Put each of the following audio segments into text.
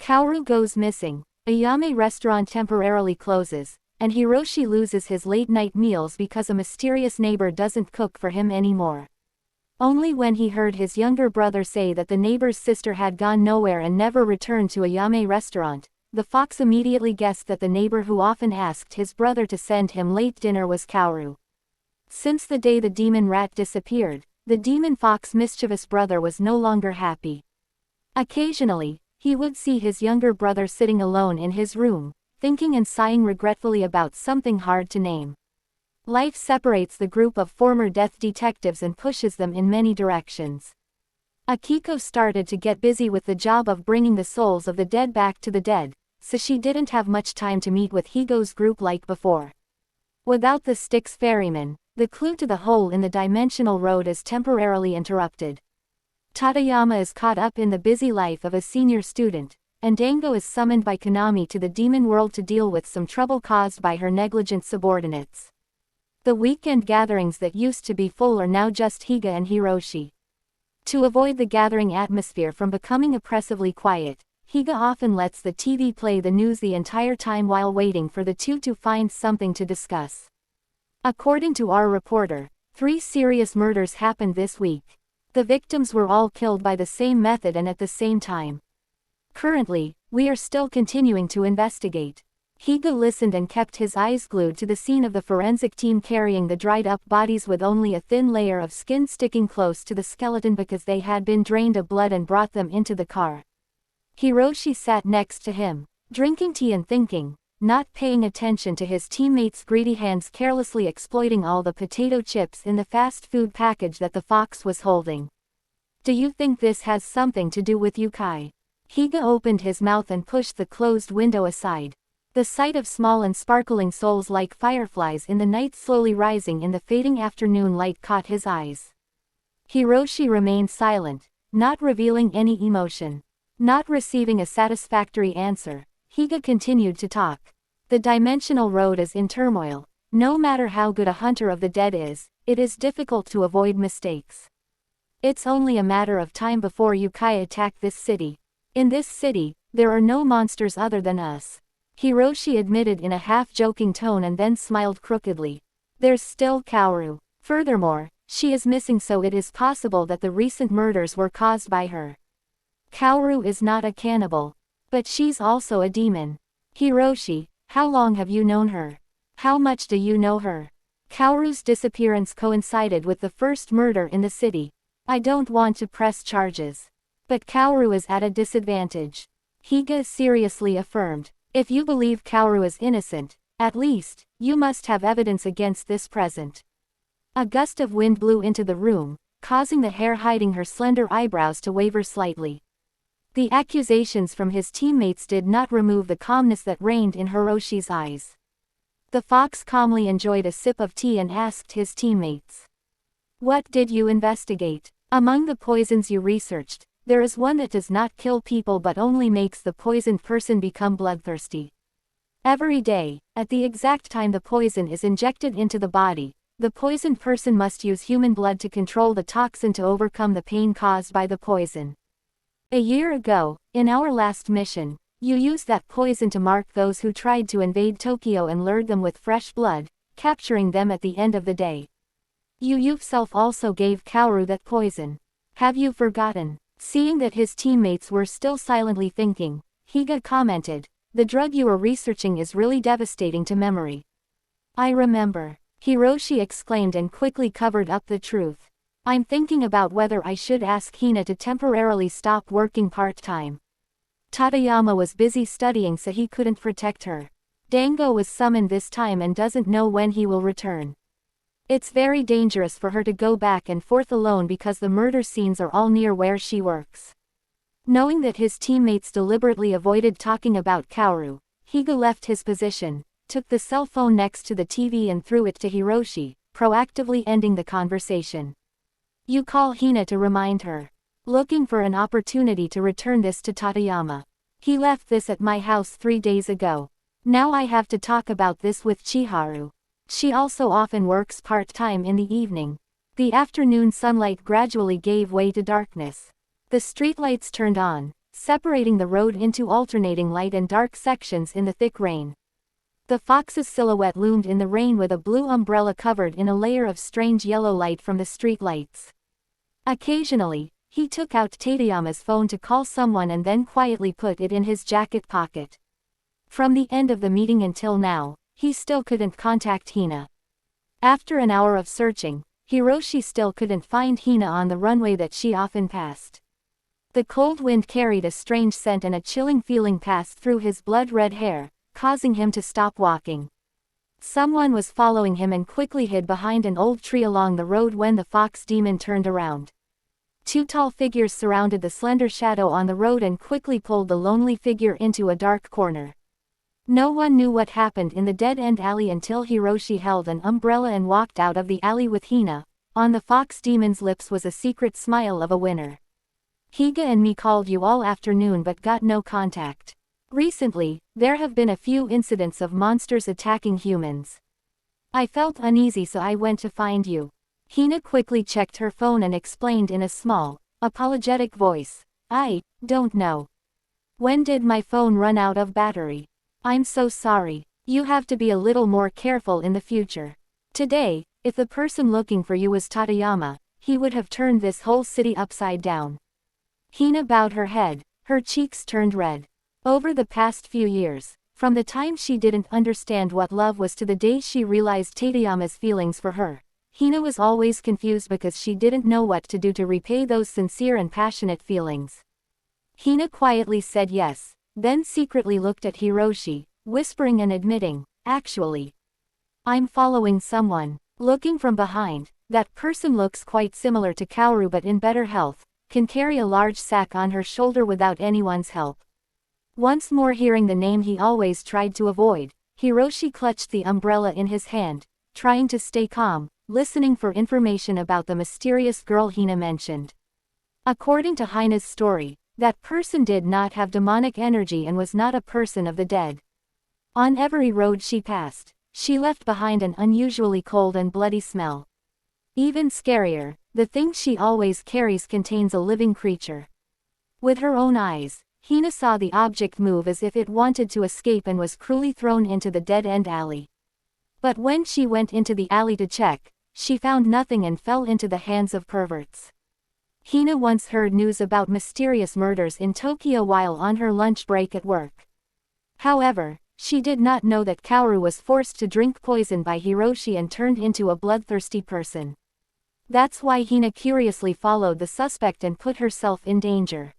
Kaoru goes missing, a Yame restaurant temporarily closes, and Hiroshi loses his late-night meals because a mysterious neighbor doesn't cook for him anymore. Only when he heard his younger brother say that the neighbor's sister had gone nowhere and never returned to a Yame restaurant, the fox immediately guessed that the neighbor who often asked his brother to send him late dinner was Kaoru. Since the day the demon rat disappeared, the demon fox mischievous brother was no longer happy. Occasionally, he would see his younger brother sitting alone in his room, thinking and sighing regretfully about something hard to name. Life separates the group of former death detectives and pushes them in many directions. Akiko started to get busy with the job of bringing the souls of the dead back to the dead, so she didn't have much time to meet with Higo's group like before. Without the Styx ferryman, the clue to the hole in the dimensional road is temporarily interrupted. Tateyama is caught up in the busy life of a senior student, and Dango is summoned by Konami to the demon world to deal with some trouble caused by her negligent subordinates. The weekend gatherings that used to be full are now just Higa and Hiroshi. To avoid the gathering atmosphere from becoming oppressively quiet, Higa often lets the TV play the news the entire time while waiting for the two to find something to discuss. According to our reporter, 3 serious murders happened this week. The victims were all killed by the same method and at the same time. Currently, we are still continuing to investigate. Higa listened and kept his eyes glued to the scene of the forensic team carrying the dried-up bodies with only a thin layer of skin sticking close to the skeleton because they had been drained of blood and brought them into the car. Hiroshi sat next to him, drinking tea and thinking, not paying attention to his teammates' greedy hands carelessly exploiting all the potato chips in the fast food package that the fox was holding. Do you think this has something to do with youkai? Higa opened his mouth and pushed the closed window aside. The sight of small and sparkling souls like fireflies in the night slowly rising in the fading afternoon light caught his eyes. Hiroshi remained silent, not revealing any emotion. Not receiving a satisfactory answer, Higa continued to talk. The dimensional road is in turmoil. No matter how good a hunter of the dead is, it is difficult to avoid mistakes. It's only a matter of time before youkai attack this city. In this city, there are no monsters other than us. Hiroshi admitted in a half-joking tone and then smiled crookedly. There's still Kaoru. Furthermore, she is missing, so it is possible that the recent murders were caused by her. Kaoru is not a cannibal. But she's also a demon. Hiroshi, how long have you known her? How much do you know her? Kaoru's disappearance coincided with the first murder in the city. I don't want to press charges. But Kaoru is at a disadvantage. Higa seriously affirmed. If you believe Kaoru is innocent, at least, you must have evidence against this present. A gust of wind blew into the room, causing the hair hiding her slender eyebrows to waver slightly. The accusations from his teammates did not remove the calmness that reigned in Hiroshi's eyes. The fox calmly enjoyed a sip of tea and asked his teammates. What did you investigate? Among the poisons you researched, there is one that does not kill people but only makes the poisoned person become bloodthirsty. Every day, at the exact time the poison is injected into the body, the poisoned person must use human blood to control the toxin to overcome the pain caused by the poison. A year ago, in our last mission, you used that poison to mark those who tried to invade Tokyo and lured them with fresh blood, capturing them at the end of the day. You yourself also gave Kaoru that poison. Have you forgotten? Seeing that his teammates were still silently thinking, Higa commented, the drug you are researching is really devastating to memory. I remember. Hiroshi exclaimed and quickly covered up the truth. I'm thinking about whether I should ask Hina to temporarily stop working part-time. Tateyama was busy studying so he couldn't protect her. Dango was summoned this time and doesn't know when he will return. It's very dangerous for her to go back and forth alone because the murder scenes are all near where she works. Knowing that his teammates deliberately avoided talking about Kaoru, Higa left his position, took the cell phone next to the TV and threw it to Hiroshi, proactively ending the conversation. You call Hina to remind her. Looking for an opportunity to return this to Tateyama. He left this at my house 3 days ago. Now I have to talk about this with Chiharu. She also often works part-time in the evening. The afternoon sunlight gradually gave way to darkness. The streetlights turned on, separating the road into alternating light and dark sections in the thick rain. The fox's silhouette loomed in the rain with a blue umbrella covered in a layer of strange yellow light from the street lights. Occasionally, he took out Tateyama's phone to call someone and then quietly put it in his jacket pocket. From the end of the meeting until now, he still couldn't contact Hina. After an hour of searching, Hiroshi still couldn't find Hina on the runway that she often passed. The cold wind carried a strange scent and a chilling feeling passed through his blood-red hair, causing him to stop walking. Someone was following him and quickly hid behind an old tree along the road when the fox demon turned around. Two tall figures surrounded the slender shadow on the road and quickly pulled the lonely figure into a dark corner. No one knew what happened in the dead-end alley until Hiroshi held an umbrella and walked out of the alley with Hina. On the fox demon's lips was a secret smile of a winner. Higa and me called you all afternoon but got no contact. Recently, there have been a few incidents of monsters attacking humans. I felt uneasy so I went to find you. Hina quickly checked her phone and explained in a small, apologetic voice. I don't know. When did my phone run out of battery? I'm so sorry. You have to be a little more careful in the future. Today, if the person looking for you was Tateyama, he would have turned this whole city upside down. Hina bowed her head, her cheeks turned red. Over the past few years, from the time she didn't understand what love was to the day she realized Tateyama's feelings for her, Hina was always confused because she didn't know what to do to repay those sincere and passionate feelings. Hina quietly said yes, then secretly looked at Hiroshi, whispering and admitting, actually, I'm following someone. Looking from behind, that person looks quite similar to Kaoru but in better health, can carry a large sack on her shoulder without anyone's help. Once more hearing the name he always tried to avoid, Hiroshi clutched the umbrella in his hand, trying to stay calm, listening for information about the mysterious girl Hina mentioned. According to Hina's story, that person did not have demonic energy and was not a person of the dead. On every road she passed, she left behind an unusually cold and bloody smell. Even scarier, the thing she always carries contains a living creature. With her own eyes, Hina saw the object move as if it wanted to escape and was cruelly thrown into the dead-end alley. But when she went into the alley to check, she found nothing and fell into the hands of perverts. Hina once heard news about mysterious murders in Tokyo while on her lunch break at work. However, she did not know that Kaoru was forced to drink poison by Hiroshi and turned into a bloodthirsty person. That's why Hina curiously followed the suspect and put herself in danger.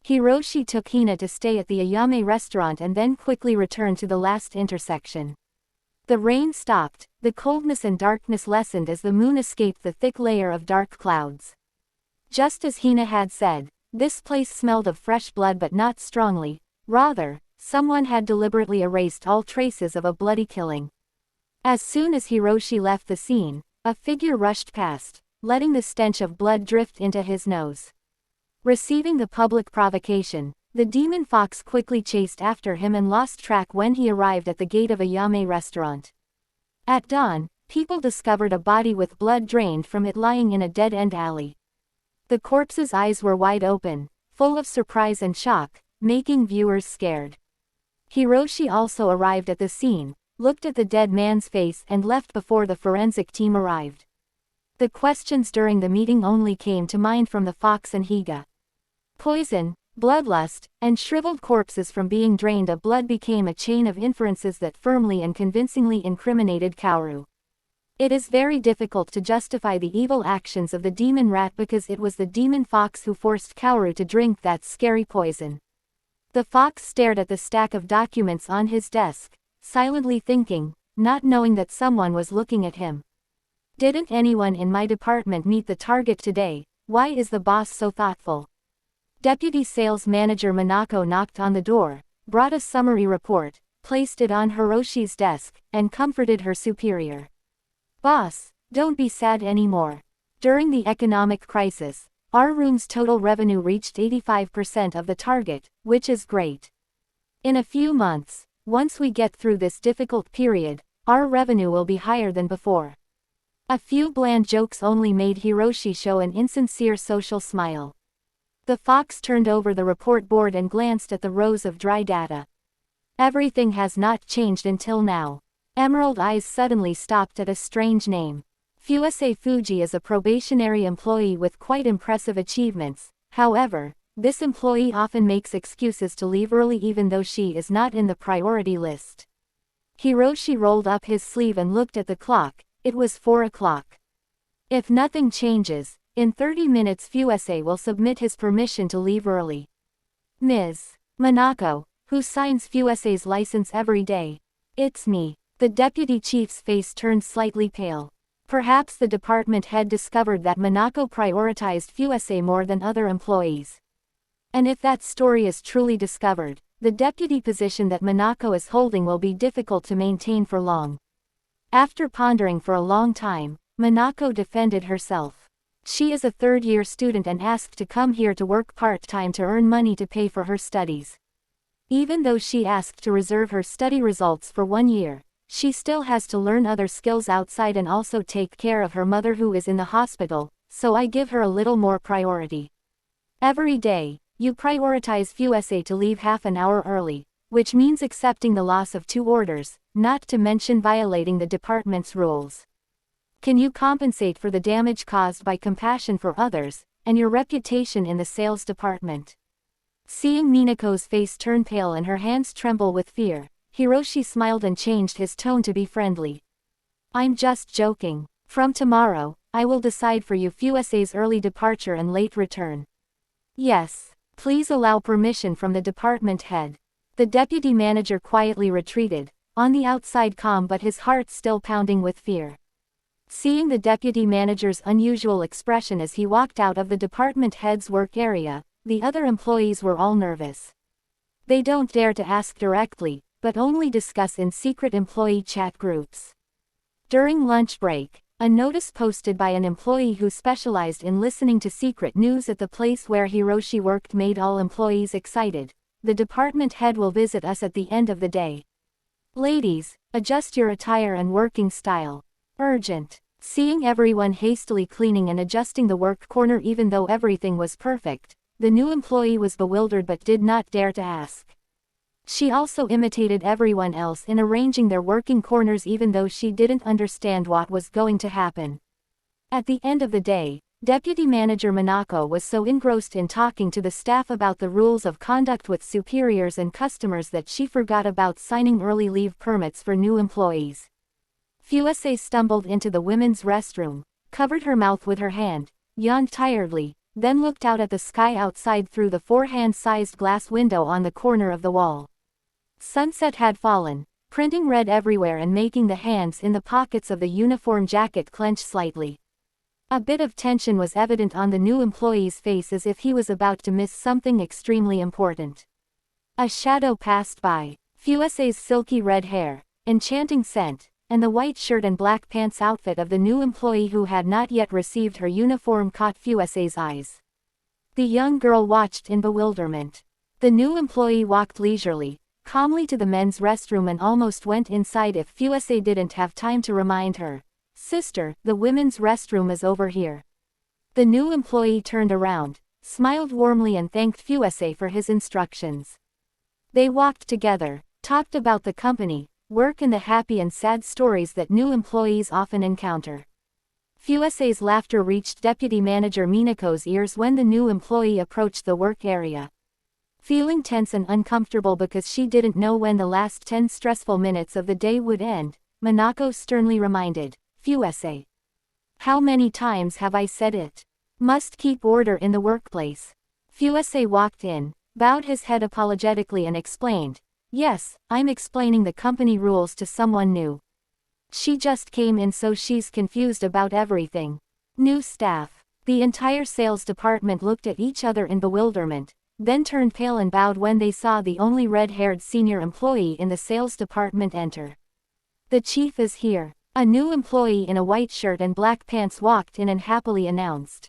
Hiroshi took Hina to stay at the Ayame restaurant and then quickly returned to the last intersection. The rain stopped, the coldness and darkness lessened as the moon escaped the thick layer of dark clouds. Just as Hina had said, this place smelled of fresh blood but not strongly, rather, someone had deliberately erased all traces of a bloody killing. As soon as Hiroshi left the scene, a figure rushed past, letting the stench of blood drift into his nose. Receiving the public provocation, the demon fox quickly chased after him and lost track when he arrived at the gate of Ayame restaurant. At dawn, people discovered a body with blood drained from it lying in a dead-end alley. The corpse's eyes were wide open, full of surprise and shock, making viewers scared. Hiroshi also arrived at the scene, looked at the dead man's face and left before the forensic team arrived. The questions during the meeting only came to mind from the fox and Higa. Poison, bloodlust, and shriveled corpses from being drained of blood became a chain of inferences that firmly and convincingly incriminated Kaoru. It is very difficult to justify the evil actions of the demon rat because it was the demon fox who forced Kaoru to drink that scary poison. The fox stared at the stack of documents on his desk, silently thinking, not knowing that someone was looking at him. Didn't anyone in my department meet the target today? Why is the boss so thoughtful? Deputy Sales Manager Minako knocked on the door, brought a summary report, placed it on Hiroshi's desk, and comforted her superior. Boss, don't be sad anymore. During the economic crisis, our room's total revenue reached 85% of the target, which is great. In a few months, once we get through this difficult period, our revenue will be higher than before. A few bland jokes only made Hiroshi show an insincere social smile. The fox turned over the report board and glanced at the rows of dry data. Everything has not changed until now. Emerald eyes suddenly stopped at a strange name. Fuase Fuji is a probationary employee with quite impressive achievements. However, this employee often makes excuses to leave early even though she is not in the priority list. Hiroshi rolled up his sleeve and looked at the clock. It was 4 o'clock. If nothing changes, in 30 minutes Fuase will submit his permission to leave early. Ms. Manako, who signs Fuase's license every day. It's me. The deputy chief's face turned slightly pale. Perhaps the department head discovered that Manako prioritized Fuase more than other employees. And if that story is truly discovered, the deputy position that Manako is holding will be difficult to maintain for long. After pondering for a long time, Manako defended herself. She is a third-year student and asked to come here to work part-time to earn money to pay for her studies. Even though she asked to reserve her study results for 1 year, she still has to learn other skills outside and also take care of her mother who is in the hospital, so I give her a little more priority. Every day, you prioritize Fuase to leave half an hour early, which means accepting the loss of 2 orders, not to mention violating the department's rules. Can you compensate for the damage caused by compassion for others, and your reputation in the sales department? Seeing Minako's face turn pale and her hands tremble with fear, Hiroshi smiled and changed his tone to be friendly. I'm just joking. From tomorrow, I will decide for you Fuase's early departure and late return. Yes, please allow permission from the department head. The deputy manager quietly retreated, on the outside calm but his heart still pounding with fear. Seeing the deputy manager's unusual expression as he walked out of the department head's work area, the other employees were all nervous. They don't dare to ask directly, but only discuss in secret employee chat groups. During lunch break, a notice posted by an employee who specialized in listening to secret news at the place where Hiroshi worked made all employees excited. The department head will visit us at the end of the day. Ladies, adjust your attire and working style. Urgent. Seeing everyone hastily cleaning and adjusting the work corner even though everything was perfect, the new employee was bewildered but did not dare to ask. She also imitated everyone else in arranging their working corners even though she didn't understand what was going to happen. At the end of the day, Deputy Manager Manako was so engrossed in talking to the staff about the rules of conduct with superiors and customers that she forgot about signing early leave permits for new employees. Fuase stumbled into the women's restroom, covered her mouth with her hand, yawned tiredly, then looked out at the sky outside through the 4-hand-sized glass window on the corner of the wall. Sunset had fallen, printing red everywhere and making the hands in the pockets of the uniform jacket clench slightly. A bit of tension was evident on the new employee's face as if he was about to miss something extremely important. A shadow passed by. Fuase's silky red hair, enchanting scent, and the white shirt and black pants outfit of the new employee who had not yet received her uniform caught Fuase's eyes. The young girl watched in bewilderment. The new employee walked leisurely, calmly to the men's restroom and almost went inside if Fuase didn't have time to remind her. Sister, the women's restroom is over here. The new employee turned around, smiled warmly and thanked Fuase for his instructions. They walked together, talked about the company, work and the happy and sad stories that new employees often encounter. Fuase's laughter reached Deputy Manager Minako's ears when the new employee approached the work area. Feeling tense and uncomfortable because she didn't know when the last 10 stressful minutes of the day would end, Manako sternly reminded, Fuase. How many times have I said it? Must keep order in the workplace. Fuase walked in, bowed his head apologetically and explained, yes, I'm explaining the company rules to someone new. She just came in so she's confused about everything. New staff. The entire sales department looked at each other in bewilderment, then turned pale and bowed when they saw the only red-haired senior employee in the sales department enter. The chief is here. A new employee in a white shirt and black pants walked in and happily announced.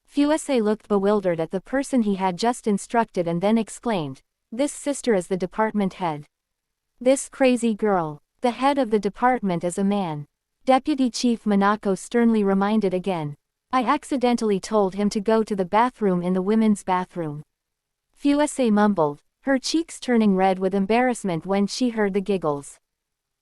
Fuase looked bewildered at the person he had just instructed and then exclaimed, this sister is the department head. This crazy girl. The head of the department is a man. Deputy Chief Manako sternly reminded again. I accidentally told him to go to the bathroom in the women's bathroom. Fuese mumbled, her cheeks turning red with embarrassment when she heard the giggles.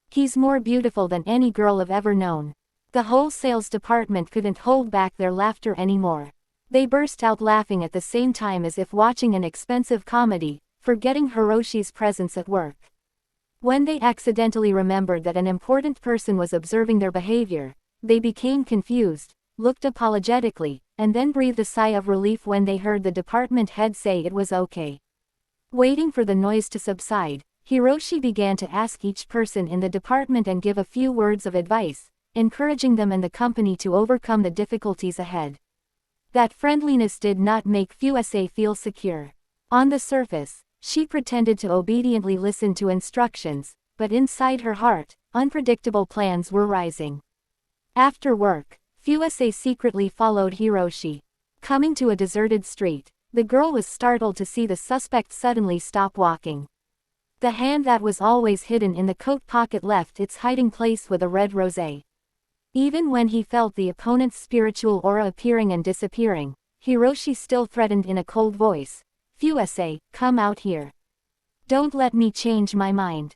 He's more beautiful than any girl I've ever known. The whole sales department couldn't hold back their laughter anymore. They burst out laughing at the same time as if watching an expensive comedy, forgetting Hiroshi's presence at work. When they accidentally remembered that an important person was observing their behavior, they became confused, looked apologetically, and then breathed a sigh of relief when they heard the department head say it was okay. Waiting for the noise to subside, Hiroshi began to ask each person in the department and give a few words of advice, encouraging them and the company to overcome the difficulties ahead. That friendliness did not make Fuese feel secure. On the surface, she pretended to obediently listen to instructions, but inside her heart, unpredictable plans were rising. After work, Fuese secretly followed Hiroshi. Coming to a deserted street, the girl was startled to see the suspect suddenly stop walking. The hand that was always hidden in the coat pocket left its hiding place with a red rosé. Even when he felt the opponent's spiritual aura appearing and disappearing, Hiroshi still threatened in a cold voice, "Fuese, come out here. Don't let me change my mind."